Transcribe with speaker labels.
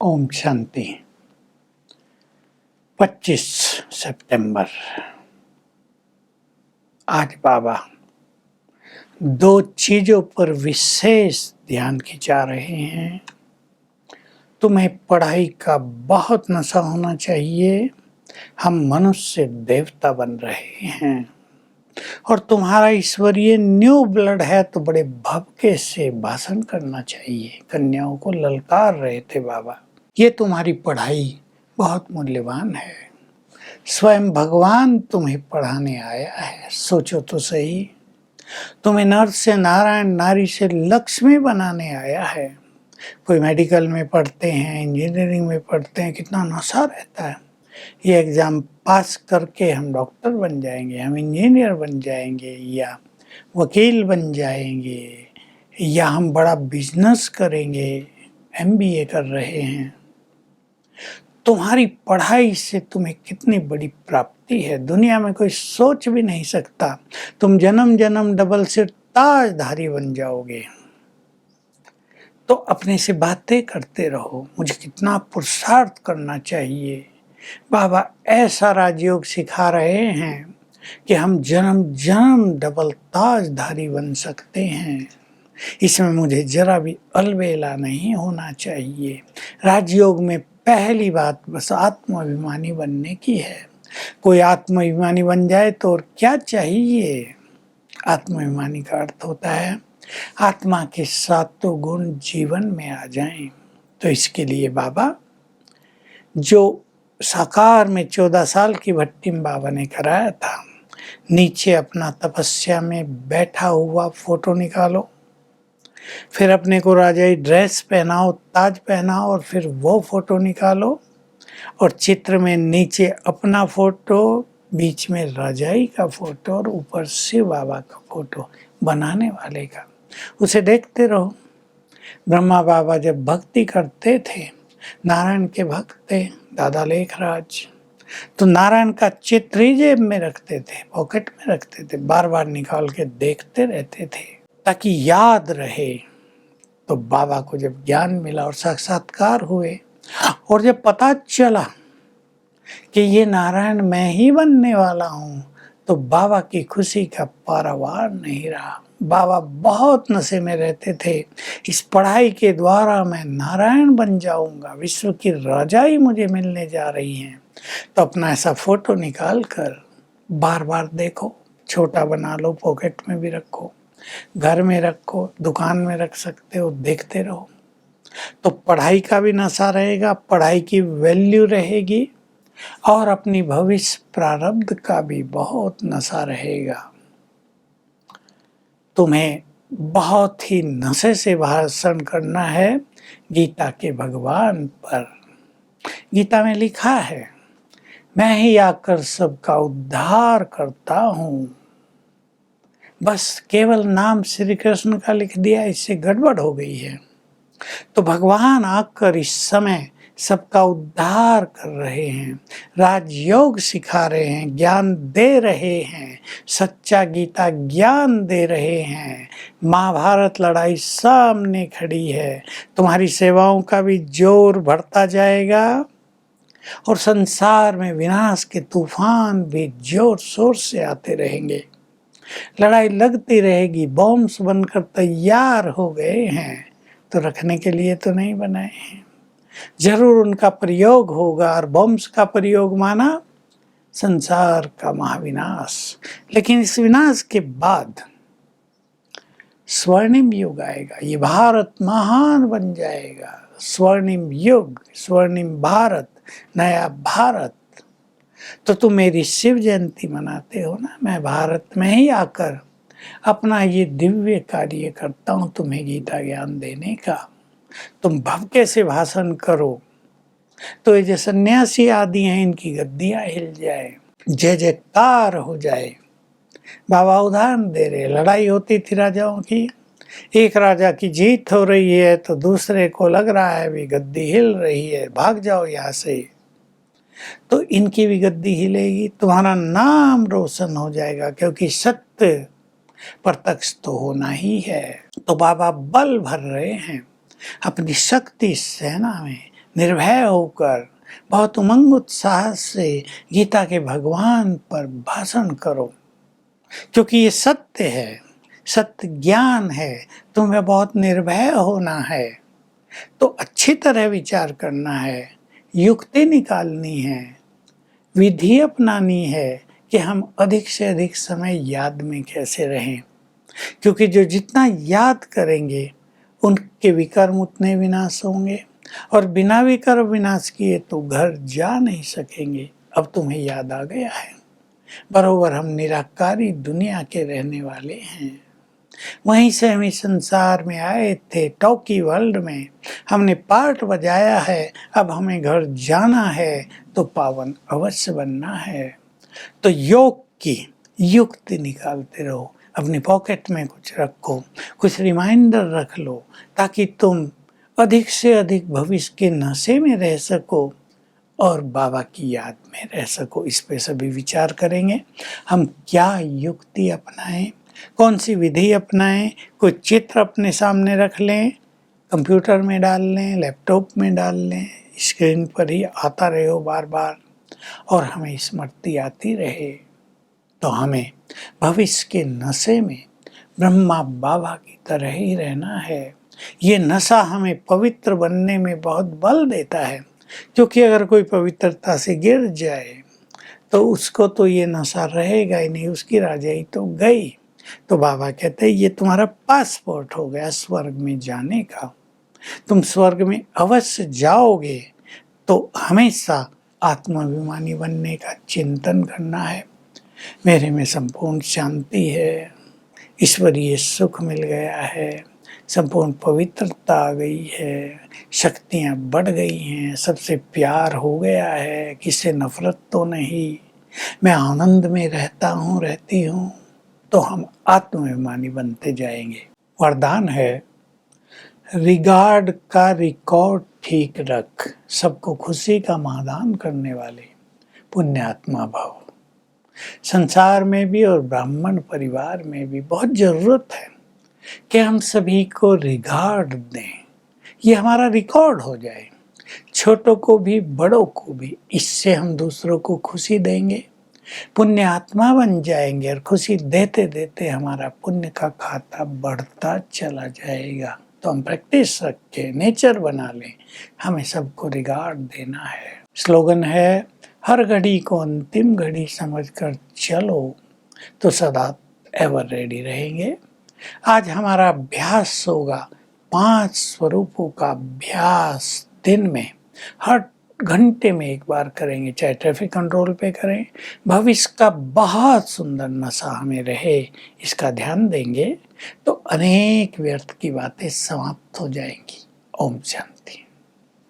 Speaker 1: ओम शांति। 25 सितंबर। आज बाबा दो चीजों पर विशेष ध्यान खिंचा रहे हैं। तुम्हें पढ़ाई का बहुत नशा होना चाहिए। हम मनुष्य देवता बन रहे हैं और तुम्हारा ईश्वरीय न्यू ब्लड है तो बड़े भव्य से भाषण करना चाहिए। कन्याओं को ललकार रहे थे बाबा। ये तुम्हारी पढ़ाई बहुत मूल्यवान है। स्वयं भगवान तुम्हें पढ़ाने आया है। सोचो तो सही, तुम्हें नर से नारायण, नारी से लक्ष्मी बनाने आया है। कोई मेडिकल में पढ़ते हैं, इंजीनियरिंग में पढ़ते हैं, कितना नशा रहता है। ये एग्ज़ाम पास करके हम डॉक्टर बन जाएंगे, हम इंजीनियर बन जाएंगे, या वकील बन जाएंगे, या हम बड़ा बिजनेस करेंगे। MBA कर रहे हैं। तुम्हारी पढ़ाई से तुम्हें कितनी बड़ी प्राप्ति है, दुनिया में कोई सोच भी नहीं सकता। तुम जन्म जन्म डबल सिर ताजधारी बन जाओगे। तो अपने से बातें करते रहो, मुझे कितना पुरुषार्थ करना चाहिए। बाबा ऐसा राजयोग सिखा रहे हैं कि हम जन्म जन्म डबल ताजधारी बन सकते हैं। इसमें मुझे जरा भी अलबेला नहीं होना चाहिए। राजयोग में पहली बात बस आत्माभिमानी बनने की है। कोई आत्माभिमानी बन जाए तो और क्या चाहिए। आत्माभिमानी का अर्थ होता है आत्मा के सातों गुण जीवन में आ जाएं। तो इसके लिए बाबा जो साकार में 14 साल की भट्टी में बाबा ने कराया था, नीचे अपना तपस्या में बैठा हुआ फोटो निकालो, फिर अपने को राजाई ड्रेस पहनाओ, ताज पहनाओ, और फिर वो फोटो निकालो और चित्र में नीचे अपना फोटो, बीच में राजाई का फोटो और ऊपर शिव बाबा का फोटो, बनाने वाले का। उसे देखते रहो। ब्रह्मा बाबा जब भक्ति करते थे, नारायण के भक्त थे दादा लेखराज, तो नारायण का चित्र ही जेब में रखते थे, पॉकेट में रखते थे, बार बार निकाल के देखते रहते थे ताकि याद रहे। तो बाबा को जब ज्ञान मिला और साक्षात्कार हुए और जब पता चला कि ये नारायण मैं ही बनने वाला हूँ, तो बाबा की खुशी का पारावार नहीं रहा। बाबा बहुत नशे में रहते थे। इस पढ़ाई के द्वारा मैं नारायण बन जाऊंगा, विश्व की राजाई मुझे मिलने जा रही हैं। तो अपना ऐसा फोटो निकाल कर बार बार देखो, छोटा बना लो, पॉकेट में भी रखो, घर में रखो, दुकान में रख सकते हो, देखते रहो। तो पढ़ाई का भी नशा रहेगा, पढ़ाई की वैल्यू रहेगी, और अपनी भविष्य प्रारब्ध का भी बहुत नशा रहेगा। तुम्हें बहुत ही नशे से भाषण करना है गीता के भगवान पर। गीता में लिखा है, मैं ही आकर सबका उद्धार करता हूँ। बस केवल नाम श्री कृष्ण का लिख दिया, इससे गड़बड़ हो गई है। तो भगवान आकर इस समय सबका उद्धार कर रहे हैं, राजयोग सिखा रहे हैं, ज्ञान दे रहे हैं, सच्चा गीता ज्ञान दे रहे हैं। महाभारत लड़ाई सामने खड़ी है। तुम्हारी सेवाओं का भी जोर बढ़ता जाएगा और संसार में विनाश के तूफान भी जोर शोर से आते रहेंगे। लड़ाई लगती रहेगी। बॉम्ब्स बनकर तैयार हो गए हैं, तो रखने के लिए तो नहीं बनाए हैं। जरूर उनका प्रयोग होगा, और बॉम्ब्स का प्रयोग माना संसार का महाविनाश। लेकिन इस विनाश के बाद स्वर्णिम युग आएगा। ये भारत महान बन जाएगा। स्वर्णिम युग, स्वर्णिम भारत, नया भारत। तो तुम मेरी शिव जयंती मनाते हो ना, मैं भारत में ही आकर अपना ये दिव्य कार्य करता हूँ, तुम्हें गीता ज्ञान देने का। तुम भव्य से भाषण करो तो ये जो सन्यासी आदि हैं, इनकी गद्दियां हिल जाए, जय जयकार हो जाए। बाबा उदाहरण दे रहे, लड़ाई होती थी राजाओं की, एक राजा की जीत हो रही है तो दूसरे को लग रहा है भी गद्दी हिल रही है, भाग जाओ यहाँ से। तो इनकी भी गद्दी हिलेगी, तुम्हारा नाम रोशन हो जाएगा, क्योंकि सत्य प्रत्यक्ष तो होना ही है। तो बाबा बल भर रहे हैं अपनी शक्ति सेना में, निर्भय होकर बहुत उमंग उत्साह से गीता के भगवान पर भाषण करो, क्योंकि ये सत्य है, सत्य ज्ञान है। तुम्हें बहुत निर्भय होना है, तो अच्छी तरह विचार करना है, युक्ति निकालनी है, विधि अपनानी है कि हम अधिक से अधिक समय याद में कैसे रहें, क्योंकि जो जितना याद करेंगे उनके विकर्म उतने विनाश होंगे, और बिना विकर्म विनाश किए तो घर जा नहीं सकेंगे। अब तुम्हें याद आ गया है, बरोबर हम निराकारी दुनिया के रहने वाले हैं। वहीं से हम इस संसार में आए थे, टॉकी वर्ल्ड में हमने पार्ट बजाया है, अब हमें घर जाना है, तो पावन अवश्य बनना है। तो योग की युक्ति निकालते रहो, अपनी पॉकेट में कुछ रखो, कुछ रिमाइंडर रख लो, ताकि तुम अधिक से अधिक भविष्य के नशे में रह सको और बाबा की याद में रह सको। इस पे सभी विचार करेंगे, हम क्या युक्ति अपनाएं, कौन सी विधि अपनाएं। कोई चित्र अपने सामने रख लें, कंप्यूटर में डाल लें, लैपटॉप में डाल लें, स्क्रीन पर ही आता रहे हो बार बार, और हमें स्मृति आती रहे, तो हमें भविष्य के नशे में ब्रह्मा बाबा की तरह ही रहना है। ये नशा हमें पवित्र बनने में बहुत बल देता है, क्योंकि अगर कोई पवित्रता से गिर जाए तो उसको तो ये नशा रहेगा ही नहीं, उसकी राजाई तो गई। तो बाबा कहते हैं ये तुम्हारा पासपोर्ट हो गया स्वर्ग में जाने का, तुम स्वर्ग में अवश्य जाओगे, तो हमेशा आत्माभिमानी बनने का चिंतन करना है। मेरे में संपूर्ण शांति है, ईश्वरीय सुख मिल गया है, संपूर्ण पवित्रता आ गई है, शक्तियाँ बढ़ गई हैं, सबसे प्यार हो गया है, किससे नफरत तो नहीं, मैं आनंद में रहता हूँ, रहती हूँ, तो हम आत्माभिमानी बनते जाएंगे। वरदान है, रिगार्ड का रिकॉर्ड ठीक रख, सबको खुशी का महादान करने वाले पुण्यात्मा भव। संसार में भी और ब्राह्मण परिवार में भी बहुत जरूरत है कि हम सभी को रिगार्ड दें, ये हमारा रिकॉर्ड हो जाए, छोटों को भी बड़ों को भी। इससे हम दूसरों को खुशी देंगे, पुण्य आत्मा बन जाएंगे, और खुशी देते देते हमारा पुण्य का खाता बढ़ता चला जाएगा। तो हम प्रैक्टिस रख के नेचर बना लें, हमें सबको रिगार्ड देना है। स्लोगन है, हर घड़ी को अंतिम घड़ी समझकर चलो, तो सदा एवर रेडी रहेंगे। आज हमारा अभ्यास होगा 5 स्वरूपों का अभ्यास, दिन में हर घंटे में एक बार करेंगे, चाहे ट्रैफिक कंट्रोल पे करें। भविष्य का बहुत सुंदर नशा हमें रहे, इसका ध्यान देंगे तो अनेक व्यर्थ की बातें समाप्त हो जाएंगी। ओम शांति।